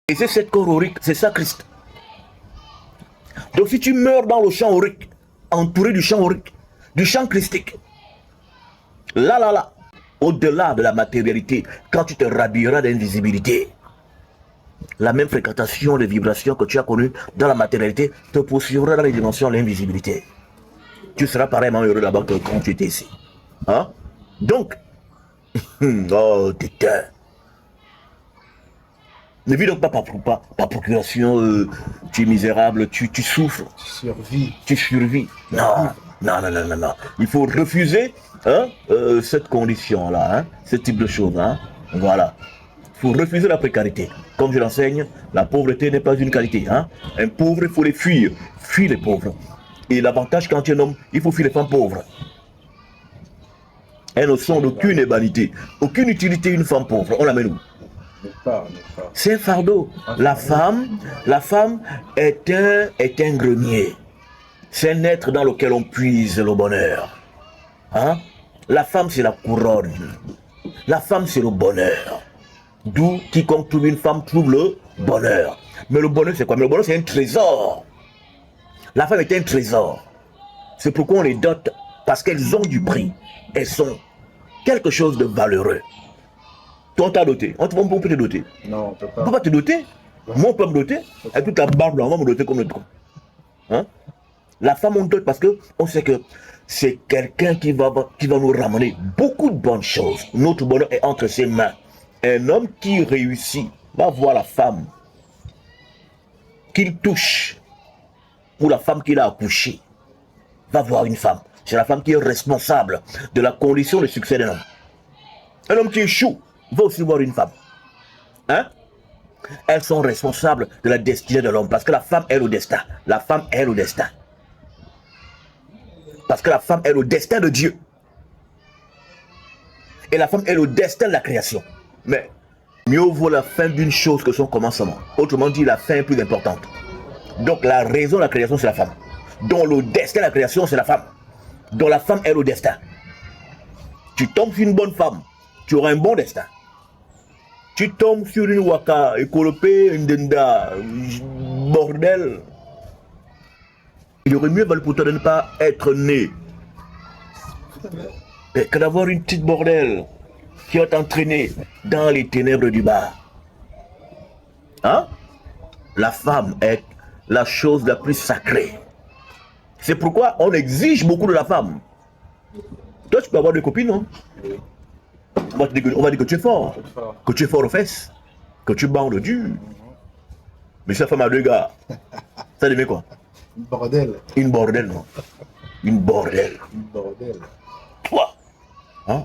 Et c'est cette corps aurique, c'est ça Christ. Donc si tu meurs dans le champ aurique, entouré du champ aurique, du champ christique, là, au-delà de la matérialité, quand tu te rhabilleras d'invisibilité, la même fréquentation de vibrations que tu as connues dans la matérialité te poursuivra dans les dimensions de l'invisibilité. Tu seras pareillement heureux là-bas que quand tu étais ici. Hein? Donc, oh, putain. Ne vis donc pas par procuration, tu es misérable, tu souffres. Tu survis. Non. Il faut refuser cette condition-là, ce type de choses. Voilà. Il faut refuser la précarité. Comme je l'enseigne, la pauvreté n'est pas une qualité. Un pauvre, il faut les fuir. Fuis les pauvres. Et l'avantage quand tu es un homme, il faut fuir les femmes pauvres. Elles ne sont d'aucune vanité, aucune utilité une femme pauvre. On l'amène où? C'est un fardeau. La femme est un grenier. C'est un être dans lequel on puise le bonheur. La femme, c'est la couronne. La femme, c'est le bonheur. D'où quiconque trouve une femme trouve le bonheur. Mais le bonheur, c'est quoi? Mais le bonheur, c'est un trésor. La femme est un trésor. C'est pourquoi on les dote, parce qu'elles ont du prix. Elles sont quelque chose de valeureux. Toi, on t'a doté. On peut te doter. Non, on peut pas. On peut pas te doter. Moi, on peut me doter. Avec toute ta barbe, on va me doter comme le tronc. La femme, on dote parce qu'on sait que c'est quelqu'un qui va nous ramener beaucoup de bonnes choses. Notre bonheur est entre ses mains. Un homme qui réussit va voir la femme qu'il touche pour la femme qu'il a accouchée. Va voir une femme. C'est la femme qui est responsable de la condition de succès d'un homme. Un homme qui échoue va aussi voir une femme. Elles sont responsables de la destinée de l'homme. Parce que la femme est le destin. La femme est le destin. Parce que la femme est le destin de Dieu. Et la femme est le destin de la création. Mais mieux vaut la fin d'une chose que son commencement. Autrement dit, la fin est plus importante. Donc la raison de la création, c'est la femme. Donc le destin de la création, c'est la femme. Donc la femme est le destin. Tu tombes sur une bonne femme, tu auras un bon destin. Tu tombes sur une waka, écolopée, une denda, bordel. Il aurait mieux valu pour toi de ne pas être né que d'avoir une petite bordel qui va t'entraîner dans les ténèbres du bas. La femme est la chose la plus sacrée. C'est pourquoi on exige beaucoup de la femme. Toi, tu peux avoir des copines, non? On va dire que tu es fort. Que tu es fort aux fesses. Que tu bandes dur. Mais sa femme a deux gars. Ça devient quoi? Une bordel. Une bordel, non? Une bordel. Une bordel. Toi,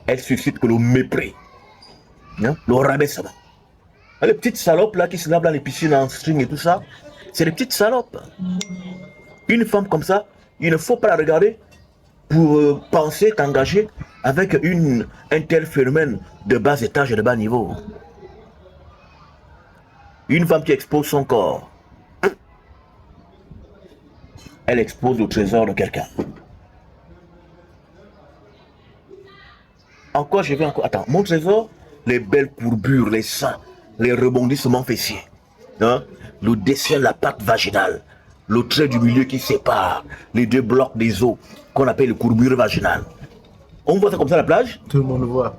elle suscite que le mépris. Le rabaissement. Les petites salopes là qui se lavent dans les piscines en string et tout ça, c'est des petites salopes. Une femme comme ça, il ne faut pas la regarder pour penser t'engager avec un tel phénomène de bas étage et de bas niveau. Une femme qui expose son corps, elle expose le trésor de quelqu'un. Encore, je vais encore. Attends, mon trésor, les belles courbures, les seins, les rebondissements fessiers, le dessin de la pâte vaginale, le trait du milieu qui sépare les deux blocs des os qu'on appelle les courbures vaginales. On voit ça comme ça à la plage? Tout le monde le voit.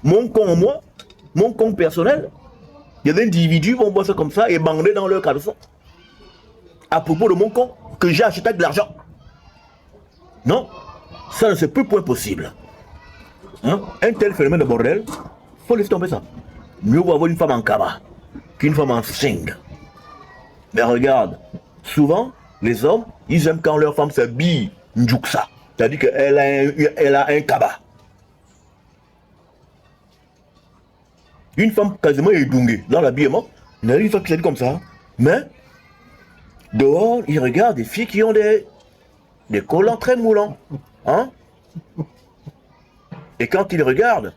Mon con, moi, mon con personnel, il y a des individus qui vont voir ça comme ça et bander dans leur caleçon. À propos de mon con, que j'ai acheté avec de l'argent. Non, ça ne se peut point possible. Un tel phénomène de bordel, il faut laisser tomber ça. Mieux vaut avoir une femme en kaba qu'une femme en string. Mais regarde, souvent, les hommes, ils aiment quand leur femme s'habille njuksa. C'est-à-dire qu'elle a un kaba. Une femme quasiment édoungée dans l'habillement, il y a une femme qui s'habille comme ça. Mais, dehors, ils regardent des filles qui ont des collants très moulants. Et quand ils regardent,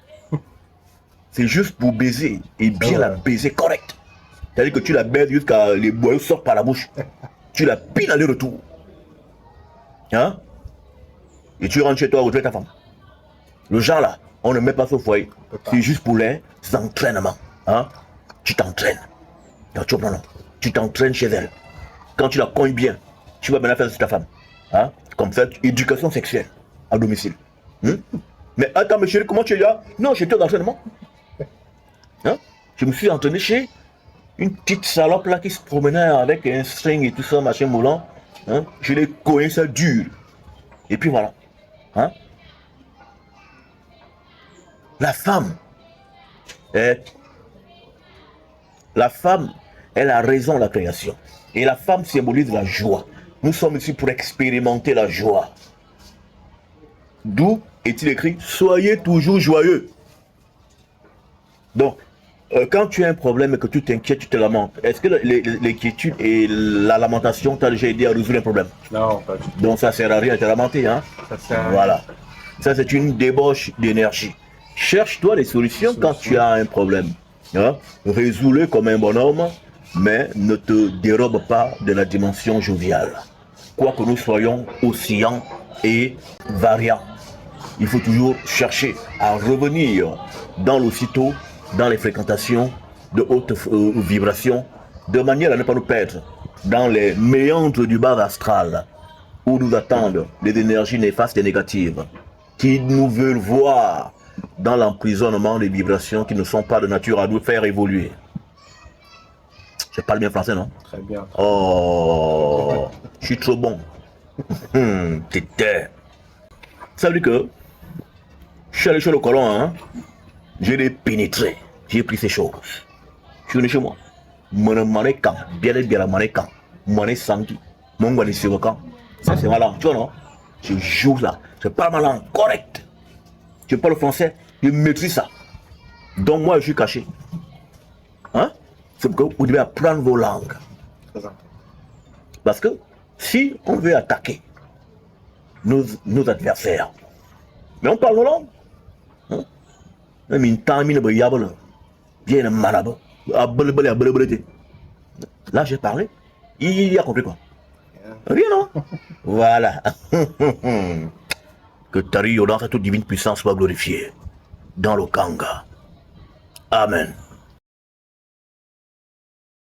c'est juste pour baiser. Et bien la baiser correct. C'est-à-dire que tu la baises jusqu'à les boyaux sortent par la bouche. Tu la piles aller-retour. Et tu rentres chez toi, retrouver ta femme. Le genre là, on ne met pas ça au foyer. C'est juste pour les entraînements. Tu t'entraînes. Donc, tu t'entraînes chez elle. Quand tu la cognes bien, tu vas maintenant faire sur ta femme. Hein? Comme ça, éducation sexuelle à domicile. Mais attends, mais chérie, comment tu es là? Non, j'étais d'entraînement. Hein? Je me suis entraîné chez une petite salope là qui se promenait avec un string et tout ça, machin moulant. Hein? Je l'ai cogné ça dur. Et puis voilà. Hein? La femme est la raison de la création. Et la femme symbolise la joie. Nous sommes ici pour expérimenter la joie. D'où est-il écrit, soyez toujours joyeux. Donc, quand tu as un problème et que tu t'inquiètes, tu te lamentes, est-ce que l'inquiétude et la lamentation t'ont déjà aidé à résoudre un problème? Non, pas du tout. Donc ça ne sert à rien de te lamenter. Hein? Ça sert à rien. Voilà. Ça, c'est une débauche d'énergie. Cherche-toi des solutions quand tu as un problème. Hein? Résous-le comme un bonhomme, mais ne te dérobe pas de la dimension joviale. Quoi que nous soyons oscillants et variants, il faut toujours chercher à revenir dans l'aussitôt, dans les fréquentations de haute vibration, de manière à ne pas nous perdre dans les méandres du bas astral, où nous attendent les énergies néfastes et négatives, qui nous veulent voir dans l'emprisonnement des vibrations qui ne sont pas de nature à nous faire évoluer. Je parle bien français, non? Très bien. Oh, je suis trop bon. T'étais. Ça veut dire que je suis allé chez le colon, hein? Je l'ai pénétré. J'ai pris ces choses. Je suis venu chez moi. Mon manécan, bien la manécan. Mon sangi. Mon guani sivokan. Ça, c'est ma langue, tu vois, non? Je joue là. Je parle ma langue correcte. Je parle français. Je maîtrise ça. Donc, moi, je suis caché. Hein? C'est pourquoi vous devez apprendre vos langues. Très important. Parce que si on veut attaquer nos adversaires, mais on parle nos langues. Hein? Là, j'ai parlé. Il a compris quoi? Rien, non? Voilà. Que Tari, dans cette divine puissance, soit glorifiée dans le Kanga. Amen.